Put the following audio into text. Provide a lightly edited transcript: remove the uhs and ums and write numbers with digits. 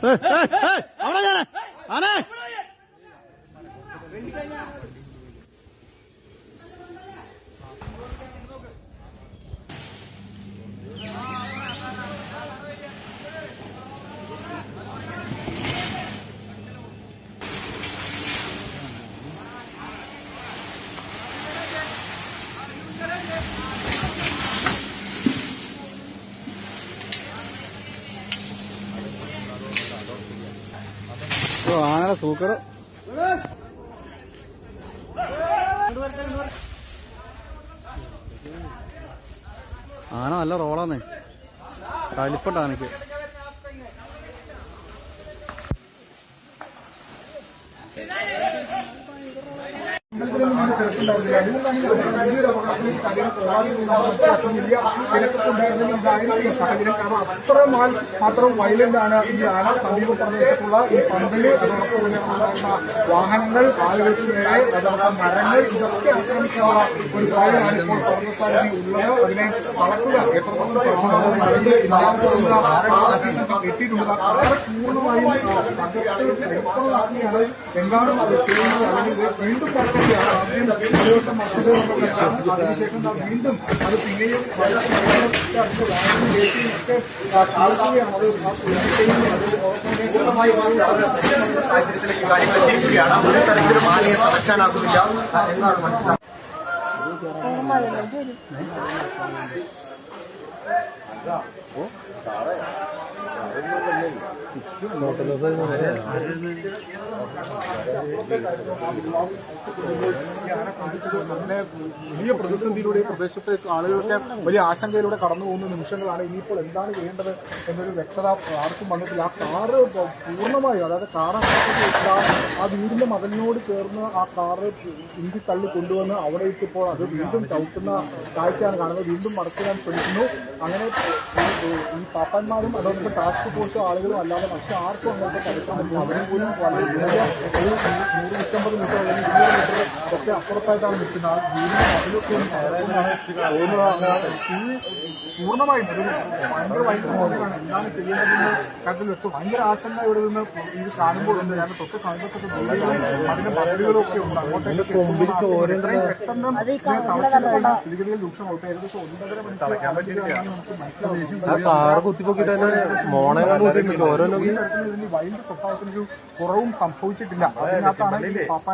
അവിടെ ഞാനേ ആനേ ആനയുടെ സൂക്കറ് ആന നല്ല റോളാന്നേ കലിപ്പുണ്ട് ആനക്ക് സാഹചര്യം കാരണം മാത്രം വയലന്റ് ആണ് ഈ ആന സമീപ പ്രദേശത്തുള്ള ഈ പന്തല് അതോടൊപ്പം തന്നെ വാഹനങ്ങൾ ആളുകൾക്ക് നേരെ അതോടൊപ്പം മരങ്ങൾ ഇതൊക്കെ ആക്രമിക്കാനുള്ള ഒരു കാര്യമാണ് ഇപ്പോൾ കോൺഗ്രസ് ഉള്ളത്. അതിനെ വളർത്തുക എത്രത്തോളം എത്തിയിട്ടുള്ളത് വളരെ പൂർണ്ണമായും വ്യക്തമാക്കിയാണ് എന്താണ് അത് ചെയ്യുന്നത്. അല്ലെങ്കിൽ വീണ്ടും അതിനുശേഷം വീണ്ടും അത് പിന്നെയും സാഹചര്യത്തിലേക്ക് കാര്യങ്ങൾ എത്തിയിരിക്കുകയാണ്. ഒരു തരത്തിലും ആനയെ തടക്കാനാകുന്നില്ല എന്നാണ് മനസ്സിലാക്കുന്നത്. അങ്ങനെ വലിയ പ്രതിസന്ധിയിലൂടെ പ്രദേശത്തേക്ക് ആളുകളൊക്കെ വലിയ ആശങ്കയിലൂടെ കടന്നു പോകുന്ന നിമിഷങ്ങളാണ്. ഇനിയിപ്പോൾ എന്താണ് ചെയ്യേണ്ടത് എന്നൊരു വ്യക്തത ആർക്കും വന്നിട്ടില്ല. ആ കാറ് പൂർണ്ണമായും, അതായത് കാറ് ആ വീടിന്റെ മകനോട് ചേർന്ന് ആ കാറ് ഇന്ത്യ തള്ളി കൊണ്ടുവന്ന് അവിടെ ഇട്ടിപ്പോൾ അത് വീണ്ടും ചവിട്ടുന്ന കാഴ്ചയാണ് കാണുന്നത്. വീണ്ടും മടക്കിടാൻ ശ്രമിക്കുന്നു. അങ്ങനെ ഈ പാപ്പന്മാരും അതോടൊപ്പം ടാസ്ക് ഫോഴ്സ് ആളുകളും അല്ലാതെ മറ്റു ആർക്കും അങ്ങോട്ട് കളിക്കാൻ പറ്റില്ല. അവരെ പോലും വളരെ വലിയ ഒരു 150 മീറ്റർ അല്ലെങ്കിൽ 200 മീറ്റർ ഒക്കെ അപ്പുറത്തായിട്ടാണ് നിൽക്കുന്നത്. ആ വീടിന്റെ അതിലൊക്കെ പൂർണ്ണമായും ഒരു ഭയങ്കര വൈദ്യുതിയാണ്. എന്താണ് ചെയ്യേണ്ടതെന്ന് കാര്യത്തിൽ വ്യക്തം. ഭയങ്കര ആശങ്ക ഇവിടെ നിന്ന് ഇത് കാണുമ്പോൾ ഉണ്ട്. ഞാൻ തൊട്ട് സമീപത്തൊക്കെ വീടുകളും അതിന്റെ പദ്ധതികളും ഒക്കെ ഉണ്ട്. അങ്ങോട്ടേക്ക് പെട്ടെന്ന് സ്ഥിതിഗതികൾ രൂക്ഷമായിട്ട് ഏകദേശം 1.5 മണിക്കൂർ നമുക്ക് മനസ്സിലാവും. വൈദ്യുതി സ്വഭാവത്തിനൊരു കുറവും സംഭവിച്ചിട്ടില്ല. അതിനകത്താണ് ഈ പാപ്പ